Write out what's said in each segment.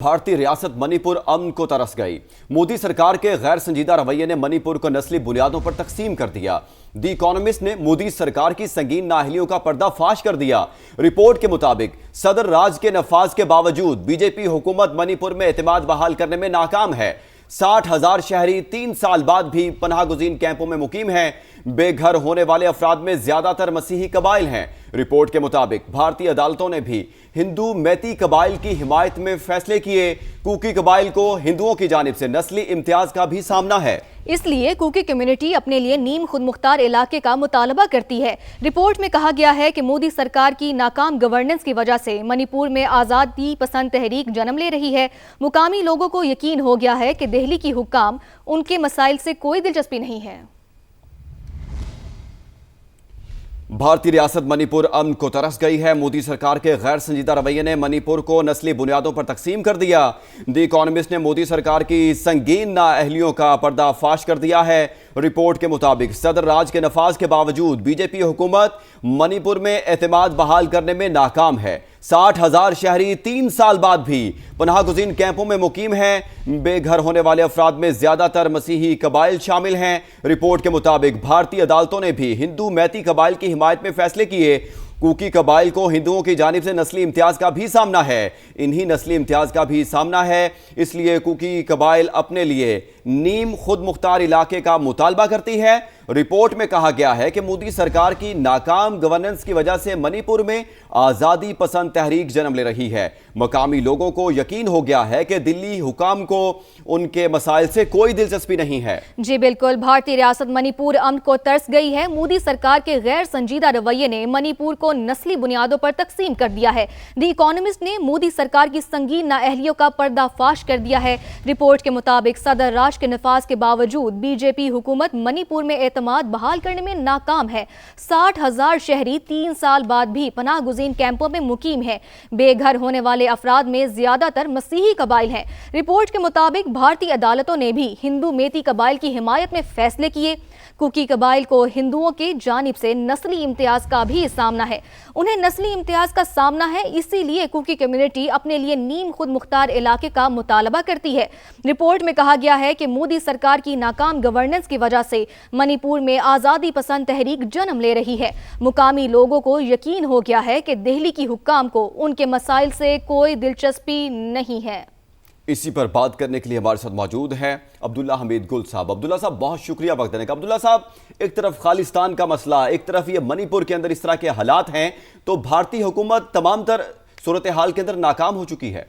भारतीय रियासत मणिपुर अमन को तरस गई। मोदी सरकार के गैर संजीदा रवैये ने मणिपुर को नस्ली बुनियादों पर तकसीम कर दिया। दी इकोनॉमिस्ट ने मोदी सरकार की संगीन नाअहलियों का पर्दाफाश कर दिया। रिपोर्ट के मुताबिक सदर राज के नफाज के बावजूद बीजेपी हुकूमत मणिपुर में एतमाद बहाल करने में नाकाम है। 60,000 शहरी 3 साल बाद भी पनाह गुज़ीन कैंपों में मुकीम हैं। बेघर होने वाले अफराद में ज्यादातर मसीही कबाइल हैं। रिपोर्ट के मुताबिक भारतीय अदालतों ने भी हिंदू मैती कबाइल की हिमायत में फैसले किए। कुकी कबाइल को हिंदुओं की जानिब से नस्ली इम्तियाज का भी सामना है। इसलिए कुकी कम्युनिटी अपने लिए नीम खुद मुख्तार इलाके का मुतालबा करती है। रिपोर्ट में कहा गया है कि मोदी सरकार की नाकाम गवर्नेंस की वजह से मणिपुर में आज़ादी पसंद तहरीक जन्म ले रही है। मुकामी लोगों को यकीन हो गया है कि दिल्ली की हुक्काम उनके मसाइल से कोई दिलचस्पी नहीं है। भारतीय रियासत मणिपुर अमन को तरस गई है। मोदी सरकार के गैर संजीदा रवैये ने मणिपुर को नस्ली बुनियादों पर तकसीम कर दिया। दी इकोनॉमिस्ट ने मोदी सरकार की संगीन नाअहलियों का पर्दाफाश कर दिया है। रिपोर्ट के मुताबिक सदर राज के नफाज के बावजूद बीजेपी हुकूमत मणिपुर में एतमाद बहाल करने में नाकाम है। 60,000 शहरी 3 साल बाद भी पनाह गुज़ीन कैंपों में मुकीम हैं। बेघर होने वाले अफराद में ज्यादातर मसीही कबाइल शामिल हैं। रिपोर्ट के मुताबिक भारतीय अदालतों ने भी हिंदू मैती कबाइल की हिमायत में फैसले किए। कुकी कबाइल को हिंदुओं की जानिब से नस्ली इम्तियाज का भी सामना है। इन्हीं नस्ली इम्तियाज का भी सामना है। इसलिए कुकी कबाइल अपने लिए नीम खुद मुख्तार इलाके का मुतालबा करती है। रिपोर्ट में कहा गया है कि मोदी सरकार की नाकाम गवर्नेंस की वजह से मणिपुर में आज़ादी पसंद तहरीक जन्म ले रही है। मकामी लोगों को यकीन हो गया है कि दिल्ली हुकाम को उनके मसाइल से कोई दिलचस्पी नहीं है। जी बिल्कुल, भारतीय रियासत मणिपुर अमन को तरस गई है। मोदी सरकार के गैर संजीदा रवैये ने मणिपुर को नस्ली बुनियादों पर तकसीम कर दिया है। दी इकोनॉमिस्ट ने मोदी सरकार की संगीन नाअहलियों का पर्दाफाश कर दिया है। रिपोर्ट के मुताबिक सदर राज के नफाज के बावजूद बीजेपी हुकूमत मणिपुर में एतमाद बहाल करने में नाकाम है। 60,000 शहरी 3 साल बाद भी पनाह गुज़ीन कैंपों में मुकीम है। बेघर होने वाले अफराद में ज्यादातर मसीही कबाइल हैं। रिपोर्ट के मुताबिक भारतीय अदालतों ने भी हिंदू मैती कबाइल की हिमायत में फैसले किए। कुकी कबाइल को हिंदुओं की जानिब से नस्ली इम्तियाज का भी सामना है। उन्हें नस्ली इम्तियाज का सामना है, इसीलिए कुकी कम्युनिटी अपने लिए नीम खुद मुख्तार इलाके का मुतालबा करती है। रिपोर्ट में कहा गया है कि मोदी सरकार की नाकाम गवर्नेंस की वजह से मणिपुर में आज़ादी पसंद तहरीक जन्म ले रही है। मुकामी लोगों को यकीन हो गया है कि दिल्ली की हुक्काम को उनके मसाइल से कोई दिलचस्पी नहीं है। इसी पर बात करने के लिए हमारे साथ मौजूद हैं अब्दुल्ला हमीद गुल साहब। अब्दुल्ला साहब, बहुत शुक्रिया वक्त देने का। अब्दुल्ला साहब, एक तरफ खालिस्तान का मसला, एक तरफ ये मणिपुर के अंदर इस तरह के हालात हैं, तो भारतीय हुकूमत तमाम तर सूरत हाल के अंदर नाकाम हो चुकी है।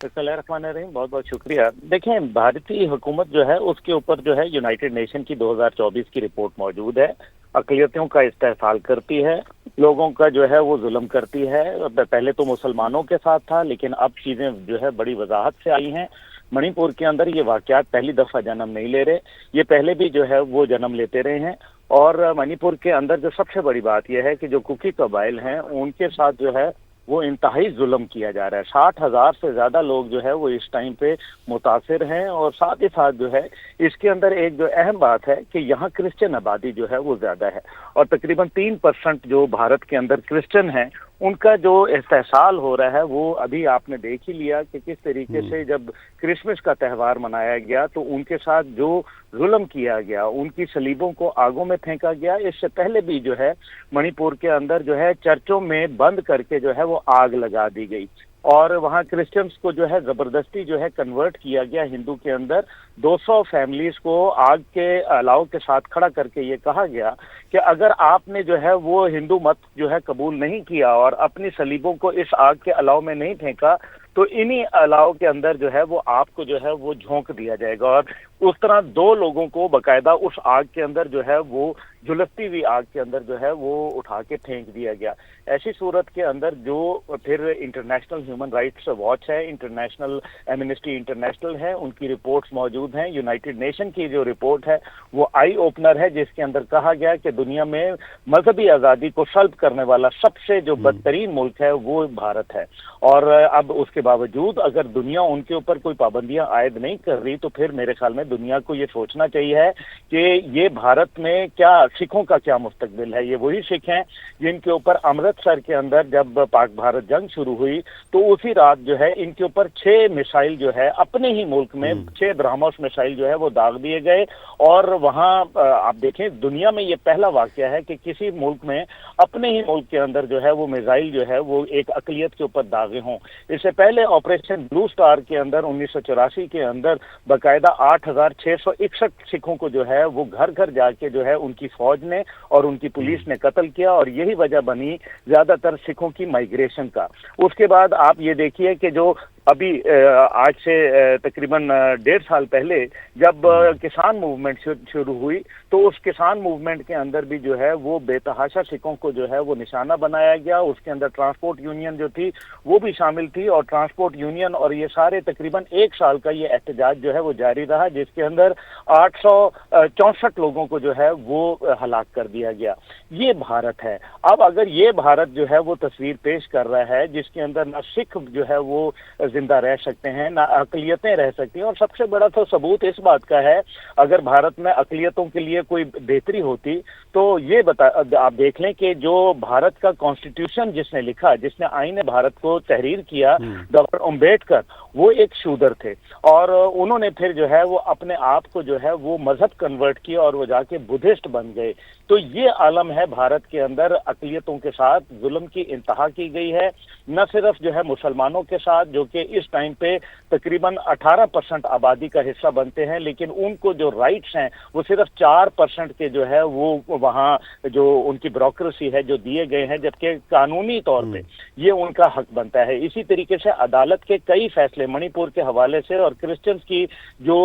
बहुत बहुत शुक्रिया। देखें, भारतीय हुकूमत जो है उसके ऊपर जो है यूनाइटेड नेशन की 2024 की रिपोर्ट मौजूद है। अक़लियतों का इस्तेहसाल करती है, लोगों का जो है वो जुल्म करती है। पहले तो मुसलमानों के साथ था, लेकिन अब चीज़ें जो है बड़ी वजाहत से आई हैं। मणिपुर के अंदर ये वाक़यात पहली दफ़ा जन्म नहीं ले रहे, ये पहले भी जो है वो जन्म लेते रहे हैं। और मणिपुर के अंदर जो सबसे बड़ी बात यह है कि जो कुकी कबाइल हैं उनके साथ जो है वो इंतहाई जुल्म किया जा रहा है। 60,000 से ज़्यादा लोग जो है वो इस टाइम पे मुतासिर हैं। और साथ ही साथ जो है इसके अंदर एक जो अहम बात है कि यहाँ क्रिश्चियन आबादी जो है वो ज़्यादा है, और तकरीबन 3% जो भारत के अंदर क्रिश्चियन हैं उनका जो इस्तेहसाल हो रहा है वो अभी आपने देख ही लिया कि किस तरीके से जब क्रिसमस का त्यौहार मनाया गया तो उनके साथ जो जुल्म किया गया, उनकी सलीबों को आगों में फेंका गया। इससे पहले भी जो है मणिपुर के अंदर जो है चर्चों में बंद करके जो है वो आग लगा दी गई, और वहाँ क्रिश्चियंस को जो है ज़बरदस्ती जो है कन्वर्ट किया गया हिंदू के अंदर। 200 फैमिलीज को आग के अलाव के साथ खड़ा करके ये कहा गया कि अगर आपने जो है वो हिंदू मत जो है कबूल नहीं किया और अपनी सलीबों को इस आग के अलाव में नहीं फेंका, तो इन्हीं अलाव के अंदर जो है वो आपको जो है वो झोंक दिया जाएगा। और उस तरह 2 लोगों को बाकायदा उस आग के अंदर जो है वो झुलसती हुई आग के अंदर जो है वो उठा के फेंक दिया गया। ऐसी सूरत के अंदर जो फिर इंटरनेशनल ह्यूमन राइट्स वॉच है, इंटरनेशनल एमनेस्टी इंटरनेशनल है, उनकी रिपोर्ट्स मौजूद हैं। यूनाइटेड नेशन की जो रिपोर्ट है वो आई ओपनर है, जिसके अंदर कहा गया कि दुनिया में मजहबी आज़ादी को सल्ब करने वाला सबसे जो बदतरीन मुल्क है वो भारत है। और अब उसके बावजूद अगर दुनिया उनके ऊपर कोई पाबंदियां आयद नहीं कर रही, तो फिर मेरे ख्याल में दुनिया को ये सोचना चाहिए है कि ये भारत में क्या सिखों का क्या मुस्तकबिल है। ये वही सिख हैं जिनके ऊपर अमृतसर के अंदर जब पाक भारत जंग शुरू हुई तो उसी रात जो है इनके ऊपर 6 मिसाइल जो है अपने ही मुल्क में 6 ब्रह्मोस मिसाइल जो है वो दाग दिए गए। और वहाँ आप देखें दुनिया में ये पहला वाकया है कि किसी मुल्क में अपने ही मुल्क के अंदर जो है वो मिसाइल जो है वो एक अकलियत के ऊपर दागे हों। इससे पहले ऑपरेशन ब्लू स्टार के अंदर 1984 के अंदर बाकायदा 8,661 सिखों को जो है वो घर घर जाके जो है उनकी फौज ने और उनकी पुलिस ने कत्ल किया और यही वजह बनी ज्यादातर सिखों की माइग्रेशन का। उसके बाद आप ये देखिए कि जो अभी आज से तकरीबन 1.5 साल पहले जब किसान मूवमेंट शुरू हुई तो उस किसान मूवमेंट के अंदर भी जो है वो बेतहाशा सिखों को जो है वो निशाना बनाया गया। उसके अंदर ट्रांसपोर्ट यूनियन जो थी वो भी शामिल थी और ट्रांसपोर्ट यूनियन और ये सारे तकरीबन 1 साल का ये एहतजाज जो है वो जारी रहा, जिसके अंदर 864 लोगों को जो है वो हलाक कर दिया गया। ये भारत है। अब अगर ये भारत जो है वो तस्वीर पेश कर रहा है जिसके अंदर ना सिख जो है वो जिंदा रह सकते हैं ना अकलियतें रह सकती हैं, और सबसे बड़ा तो सबूत इस बात का है अगर भारत में अकलियतों के लिए कोई बेहतरी होती तो ये आप देख लें कि जो भारत का कॉन्स्टिट्यूशन जिसने लिखा, जिसने आईने भारत को तहरीर किया, डॉक्टर अम्बेडकर, वो एक शूदर थे और उन्होंने फिर जो है वो अपने आप को जो है वो मजहब कन्वर्ट किया और वो जाके बुद्धिस्ट बन गए। तो ये आलम है भारत के अंदर अकलियतों के साथ जुल्म की इंतहा की गई है, न सिर्फ जो है मुसलमानों के साथ जो कि इस टाइम पे तकरीबन 18% आबादी का हिस्सा बनते हैं, लेकिन उनको जो राइट्स हैं वो सिर्फ 4% के जो है वो वहाँ जो उनकी ब्यूरोक्रेसी है जो दिए गए हैं, जबकि कानूनी तौर पे ये उनका हक बनता है। इसी तरीके से अदालत के कई फैसले मणिपुर के हवाले से और क्रिश्चियंस की जो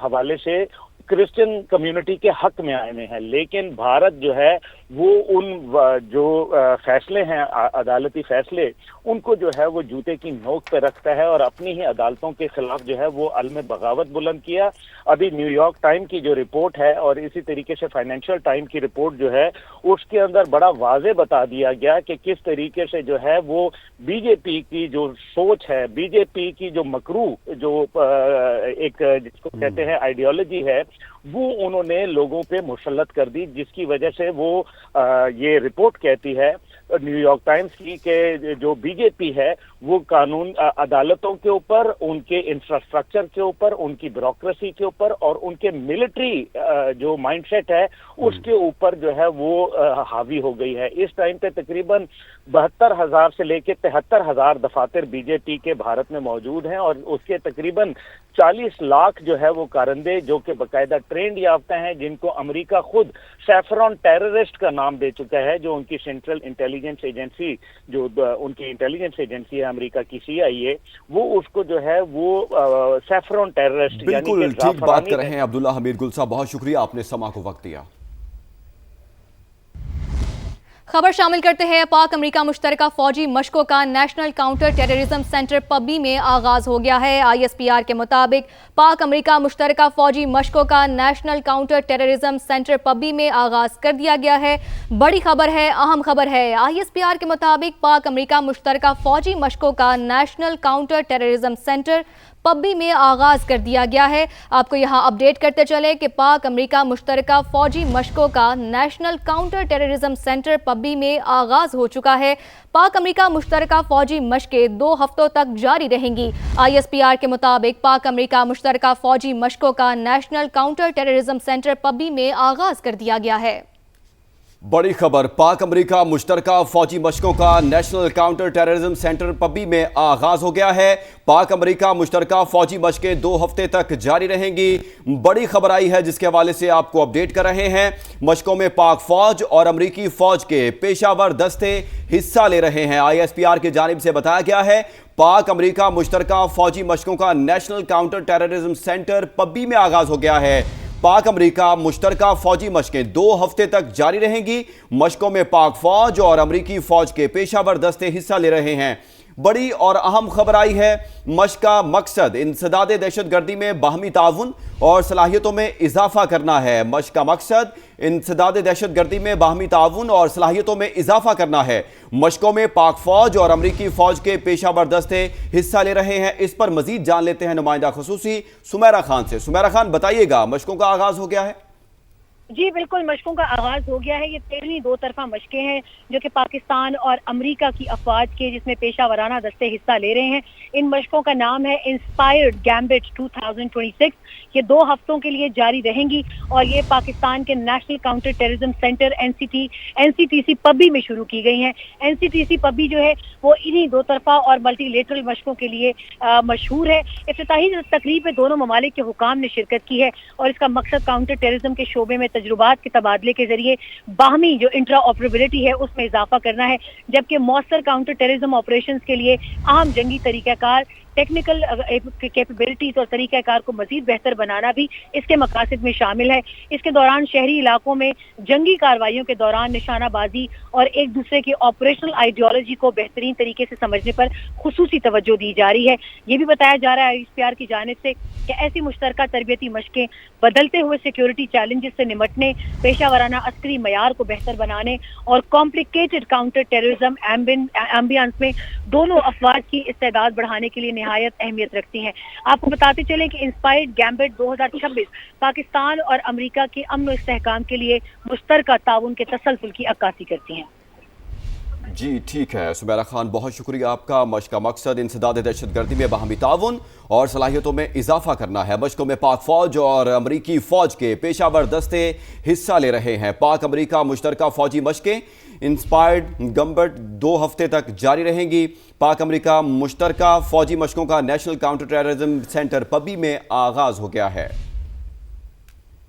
हवाले से क्रिश्चियन कम्युनिटी के हक में आए हुए हैं, लेकिन भारत जो है वो उन जो फैसले हैं अदालती फैसले उनको जो है वो जूते की नोक पे रखता है और अपनी ही अदालतों के खिलाफ जो है वो अलम बगावत बुलंद किया। अभी न्यूयॉर्क टाइम की जो रिपोर्ट है और इसी तरीके से फाइनेंशियल टाइम की रिपोर्ट जो है उसके अंदर बड़ा वाज़े बता दिया गया कि किस तरीके से जो है वो बीजेपी की जो सोच है, बीजेपी की जो मकरू जो एक जिसको कहते हैं आइडियोलॉजी है, वो उन्होंने लोगों पे मुसल्लत कर दी, जिसकी वजह से वो ये रिपोर्ट कहती है न्यूयॉर्क टाइम्स की कि जो बीजेपी है वो कानून अदालतों के ऊपर, उनके इंफ्रास्ट्रक्चर के ऊपर, उनकी ब्यूरोक्रेसी के ऊपर और उनके मिलिट्री जो माइंडसेट है उसके ऊपर जो है वो हावी हो गई है। इस टाइम पे तकरीबन 72,000 से लेकर 73,000 दफातर बीजेपी के भारत में मौजूद हैं और उसके तकरीबन 40 लाख जो है वो कारंदे जो कि बाकायदा ट्रेंड याफ्ता हैं, जिनको अमेरिका खुद सैफरॉन टेररिस्ट का नाम दे चुका है, जो उनकी सेंट्रल इंटेलिजेंस एजेंसी जो उनकी इंटेलिजेंस एजेंसी है अमेरिका की CIA, वो उसको जो है वो सैफरॉन टेररिस्ट बिल्कुल ठीक बात कर रहे हैं अब्दुल्ला हमीद गुल साहब, बहुत शुक्रिया आपने समा को वक्त दिया। खबर शामिल करते हैं। पाक अमेरिका मुश्तरका फौजी मशकों का नेशनल काउंटर टेररिज्म सेंटर पब्बी में आगाज हो गया है। ISPR के मुताबिक पाक अमेरिका मुश्तरका फौजी मशकों का नेशनल काउंटर टेररिज्म सेंटर पब्बी में आगाज कर दिया गया है। बड़ी खबर है, अहम खबर है। ISPR के मुताबिक पाक अमेरिका मुश्तरका फौजी मशकों का नेशनल काउंटर टेररिज्म सेंटर पब्बी में आगाज कर दिया गया है। आपको यहां अपडेट करते चले कि पाक अमेरिका मुश्तरका फौजी मशकों का नेशनल काउंटर टेररिज्म सेंटर पब्बी में आगाज हो चुका है। पाक अमेरिका मुश्तरका फौजी मशकें 2 हफ्तों तक जारी रहेंगी। ISPR के मुताबिक पाक अमेरिका मुश्तरका फौजी मशकों का नेशनल काउंटर टेररिज्म सेंटर पब्बी में आगाज कर दिया गया है। बड़ी खबर, पाक अमेरिका मुश्तरका फौजी मशकों का नेशनल काउंटर टेररिज्म सेंटर पब्बी में आगाज हो गया है। पाक अमेरिका मुश्तरका फौजी मशकें 2 हफ्ते तक जारी रहेंगी। बड़ी खबर आई है जिसके हवाले से आपको अपडेट कर रहे हैं। मशकों में पाक फौज और अमेरिकी फौज के पेशावर दस्ते हिस्सा ले रहे हैं। ISPR की जानिब से बताया गया है पाक अमेरिका मुश्तरका फौजी मशकों का नेशनल काउंटर टेररिज्म सेंटर पब्बी में आगाज हो गया है। पाक अमेरिका मुश्तरका फौजी मशकें 2 हफ्ते तक जारी रहेंगी। मशकों में पाक फौज और अमेरिकी फौज के पेशावर दस्ते हिस्सा ले रहे हैं। बड़ी और अहम खबर आई है। मशक का मकसद इंसदादे दहशतगर्दी में बाहमी ताउन और सलाहियतों में इजाफा करना है। मशक का मकसद इंसदादे दहशतगर्दी में बाहमी ताउन और सलाहियतों में इजाफा करना है। मशकों में पाक फौज और अमेरिकी फौज के पेशावर दस्ते हिस्सा ले रहे हैं। इस पर मजीद जान लेते हैं नुमाइंदा खुसूसी सुमेरा खान से। सुमेरा खान, बताइएगा, मशकों का आगाज हो गया है? جی بالکل، مشقوں کا آغاز ہو گیا ہے۔ یہ 13ویں دو طرفہ مشقیں ہیں جو کہ پاکستان اور امریکہ کی افواج کے، جس میں پیشہ ورانہ دستے حصہ لے رہے ہیں۔ ان مشقوں کا نام ہے انسپائرڈ گیمبٹ 2026۔ یہ 2 ہفتوں کے لیے جاری رہیں گی اور یہ پاکستان کے national counter terrorism centre NCTC Pabbi میں شروع کی گئی ہیں۔ NCTC پبی جو ہے وہ انہی 2 طرفہ اور ملٹی لیٹرل مشقوں کے لیے مشہور ہے۔ افتتاحی تقریب میں دونوں ممالک کے حکام نے شرکت کی ہے اور اس کا مقصد کاؤنٹر ٹیررزم کے شعبے میں تجربات کے تبادلے کے ذریعے باہمی جو انٹرا آپریبلٹی ہے اس میں اضافہ کرنا ہے، جبکہ مؤثر کاؤنٹر ٹیررزم آپریشنز کے لیے اہم جنگی طریقہ کار، ٹیکنیکل کیپیبلٹیز اور طریقہ کار کو مزید بہتر بنانا بھی اس کے مقاصد میں شامل ہے۔ اس کے دوران شہری علاقوں میں جنگی کارروائیوں کے دوران نشانہ بازی اور ایک دوسرے کی آپریشنل آئیڈیالوجی کو بہترین طریقے سے سمجھنے پر خصوصی توجہ دی جا رہی ہے۔ یہ بھی بتایا جا رہا ہے ICPR کی جانب سے کہ ایسی مشترکہ تربیتی مشقیں بدلتے ہوئے سیکیورٹی چیلنجز سے نمٹنے، پیشہ ورانہ عسکری معیار کو بہتر بنانے اور کمپلیکیٹڈ کاؤنٹر ٹیررزم ایمبینس میں دونوں افواج کی استعداد بڑھانے کے لیے نہایت اہمیت رکھتی ہیں۔ آپ کو بتاتے چلیں کہ انسپائرڈ گیمبٹ 2026 پاکستان اور امریکہ کے امن و استحکام کے لیے مشترکہ تعاون کے تسلسل کی عکاسی کرتی ہیں۔ جی ٹھیک ہے سمیرہ خان، بہت شکریہ آپ کا۔ مشق کا مقصد انسداد دہشت گردی میں باہمی تعاون اور صلاحیتوں میں اضافہ کرنا ہے۔ مشقوں میں پاک فوج اور امریکی فوج کے پیشہ ور دستے حصہ لے رہے ہیں۔ پاک امریکہ مشترکہ فوجی مشقیں انسپائرڈ گیمبٹ 2 ہفتے تک جاری رہیں گی۔ پاک امریکہ مشترکہ فوجی مشقوں کا national counter terrorism centre Pabbi میں آغاز ہو گیا ہے۔